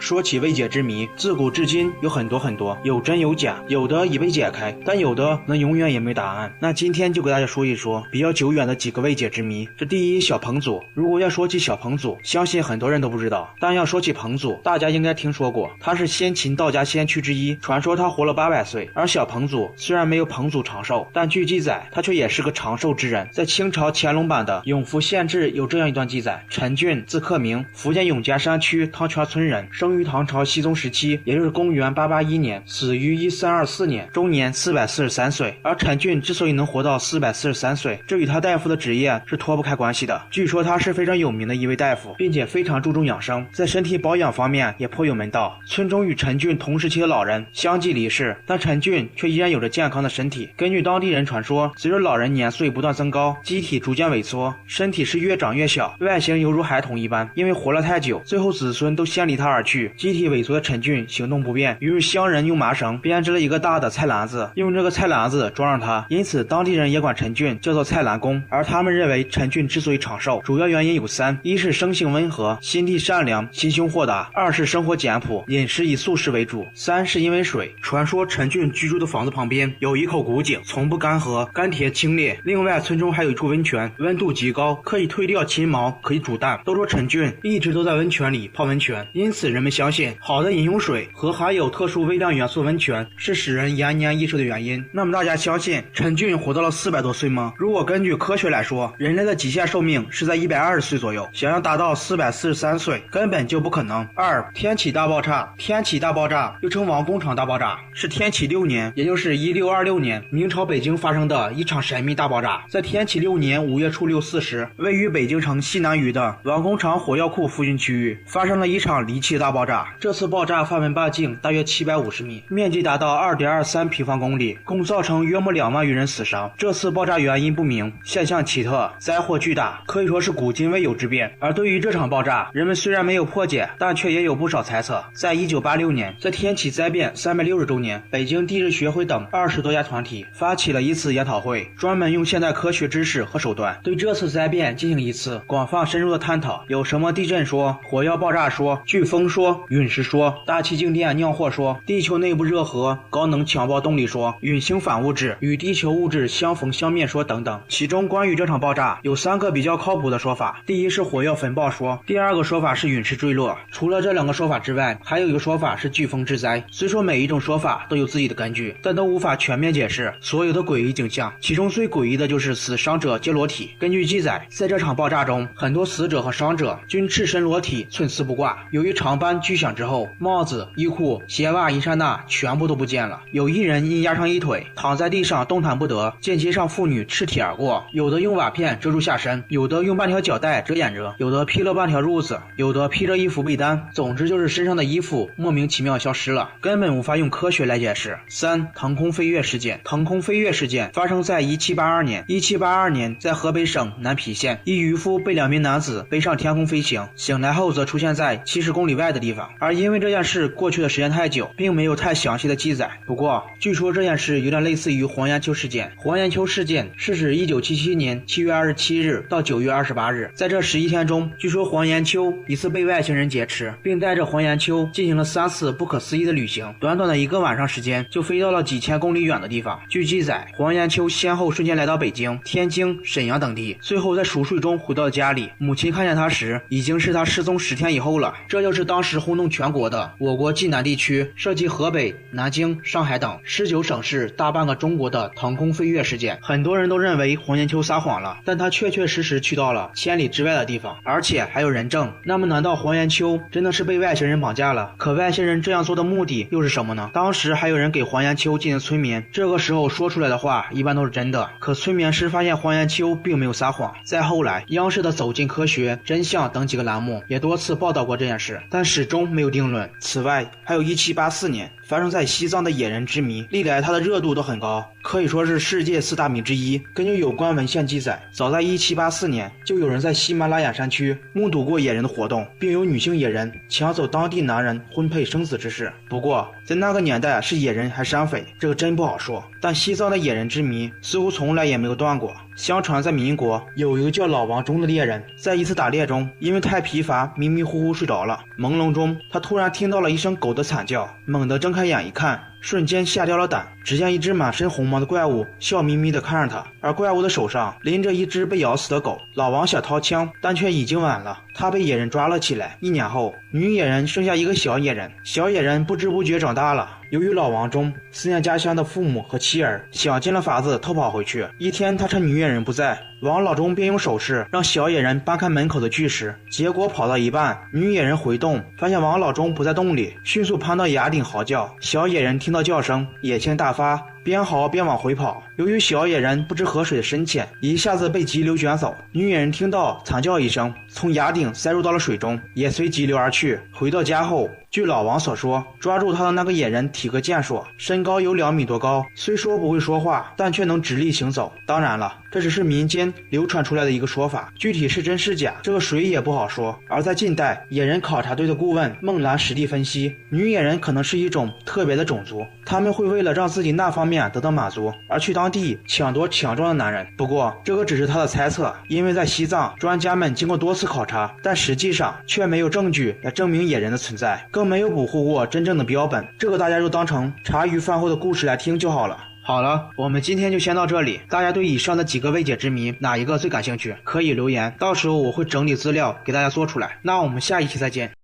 说起未解之谜，自古至今有很多，有真有假，有的已被解开，但有的能永远也没答案。那今天就给大家说一说比较久远的几个未解之谜。这第一，小彭祖。如果要说起小彭祖，相信很多人都不知道，但要说起彭祖，大家应该听说过，他是先秦道家先驱之一，传说他活了800岁。而小彭祖虽然没有彭祖长寿，但据记载他却也是个长寿之人。在清朝乾隆版的《永福县志》有这样一段记载：陈俊，字克明，福建永嘉山区汤泉村人，生于唐朝熙宗时期，也就是公元881年，死于1324年，终年443岁。而陈俊之所以能活到443岁，这与他大夫的职业是脱不开关系的。据说他是非常有名的一位大夫，并且非常注重养生，在身体保养方面也颇有门道。村中与陈俊同时期的老人相继离世，但陈俊却依然有着健康的身体。根据当地人传说，随着老人年岁不断增高，机体逐渐萎缩，身体是越长越小，外形犹如孩童一般。因为活了太久，最后子孙都先离他而去，机体萎缩的陈俊行动不便，于是乡人用麻绳编织了一个大的菜篮子，用这个菜篮子装上他，因此当地人也管陈俊叫做菜篮公。而他们认为陈俊之所以长寿，主要原因有3：一是生性温和，心地善良，心胸豁达；二是生活简朴，饮食以素食为主；3是因为水。传说陈俊居住的房子旁边有一口古井，从不干涸，甘甜清冽。另外村中还有一处温泉，温度极高，可以退掉禽毛，可以煮蛋。都说陈俊一直都在温泉里泡温泉，因此人们相信好的饮用水和含有特殊微量元素温泉是使人延年益寿的原因。那么大家相信陈俊活到了400多岁吗？如果根据科学来说，人类的极限寿命是在120岁左右，想要达到443岁根本就不可能。2. 天启大爆炸。天启大爆炸又称王工厂大爆炸，是天启6年，也就是1626年，明朝北京发生的一场神秘大爆炸。在天启6年5月初6、4时，位于北京城西南隅的王工厂火药库附近区域发生了一场离奇的大爆炸。这次爆炸范围半径大约750米，面积达到2.23平方公里，共造成约莫2万余人死伤。这次爆炸原因不明，现象奇特，灾祸巨大，可以说是古今未有之变。而对于这场爆炸，人们虽然没有破解，但却也有不少猜测。在1986年，在天启灾变360周年，北京地质学会等20多家团体发起了一次研讨会，专门用现代科学知识和手段对这次灾变进行一次广泛深入的探讨。有什么地震说、火药爆炸说、飓风说、陨石说、大气静电酿祸说、地球内部热核高能强暴动力说、陨星反物质与地球物质相逢相灭说等等。其中关于这场爆炸有3个比较靠谱的说法。第一是火药焚爆说，第2个说法是陨石坠落。除了这2个说法之外，还有一个说法是飓风之灾。虽说每一种说法都有自己的根据，但都无法全面解释所有的诡异景象。其中最诡异的就是死伤者皆裸体。根据记载，在这场爆炸中，很多死者和伤者均赤身裸体，寸丝不挂。由于长班巨响之后，帽子、衣裤、鞋袜、衣衫那全部都不见了。有1人因压伤一腿，躺在地上动弹不得，见街上妇女赤体而过，有的用瓦片遮住下身，有的用半条脚带遮掩着，有的披了半条褥子，有的披着一副被单。总之就是身上的衣服莫名其妙消失了，根本无法用科学来解释。3. 腾空飞跃事件。腾空飞跃事件发生在1782年。1782年，在河北省南皮县，一渔夫被2名男子背上天空飞行，醒来后则出现在70公里外的地方。而因为这件事过去的时间太久，并没有太详细的记载。不过据说这件事有点类似于黄延秋事件。黄延秋事件是指1977年7月27日到9月28日，在这11天中，据说黄延秋一次被外星人劫持，并带着黄延秋进行了3次不可思议的旅行，短短的1个晚上时间就飞到了几千公里远的地方。据记载，黄延秋先后瞬间来到北京、天津、沈阳等地，最后在熟睡中回到了家里。母亲看见他时，已经是他失踪10天以后了。这就是当时轰动全国的我国晋南地区，涉及河北、南京、上海等19省市大半个中国的腾空飞跃事件。很多人都认为黄延秋撒谎了，但他确实去到了千里之外的地方，而且还有人证。那么难道黄延秋真的是被外星人绑架了？可外星人这样做的目的又是什么呢？当时还有人给黄延秋进行催眠，这个时候说出来的话一般都是真的，可催眠师发现黄延秋并没有撒谎。再后来，央视的走进科学、真相等几个栏目也多次报道过这件事，但始终没有定论。此外，还有1784年发生在西藏的野人之谜，历来它的热度都很高。可以说是世界4大谜之一。根据有关文献记载，早在1784年，就有人在喜马拉雅山区目睹过野人的活动，并有女性野人抢走当地男人婚配生子之事。不过，在那个年代是野人还是山匪，这个真不好说。但西藏的野人之谜似乎从来也没有断过。相传在民国，有一个叫老王忠的猎人，在一次打猎中，因为太疲乏，迷迷糊糊睡着了。朦胧中，他突然听到了一声狗的惨叫，猛地睁开眼一看，瞬间吓掉了胆。只见一只满身红毛的怪物笑眯眯地看着他，而怪物的手上拎着一只被咬死的狗。老王想掏枪，但却已经晚了，他被野人抓了起来。1年后，女野人生下一个小野人，小野人不知不觉长大了。由于老王忠思念家乡的父母和妻儿，想尽了法子偷跑回去。一天，他趁女野人不在，王老忠便用手势让小野人搬开门口的巨石。结果跑到一半，女野人回洞，发现王老忠不在洞里，迅速攀到崖顶嚎叫。小野人听到叫声，野性大发，边嚎边往回跑。由于小野人不知河水的深浅，一下子被急流卷走。女野人听到惨叫一声，从崖顶塞入到了水中，也随急流而去。回到家后，据老王所说，抓住他的那个野人体格健硕，身高有2米多高，虽说不会说话，但却能直立行走。当然了，这只是民间流传出来的一个说法，具体是真是假，这个谁也不好说。而在近代，野人考察队的顾问孟兰实地分析，女野人可能是一种特别的种族，他们会为了让自己那方面得到满足，而去当地抢夺强壮的男人。不过这个只是他的猜测，因为在西藏，专家们经过多次考察，但实际上却没有证据来证明野人的存在，更没有捕获过真正的标本。这个大家就当成茶余饭后的故事来听就好了。好了，我们今天就先到这里。大家对以上的几个未解之谜哪一个最感兴趣，可以留言，到时候我会整理资料给大家做出来。那我们下一期再见。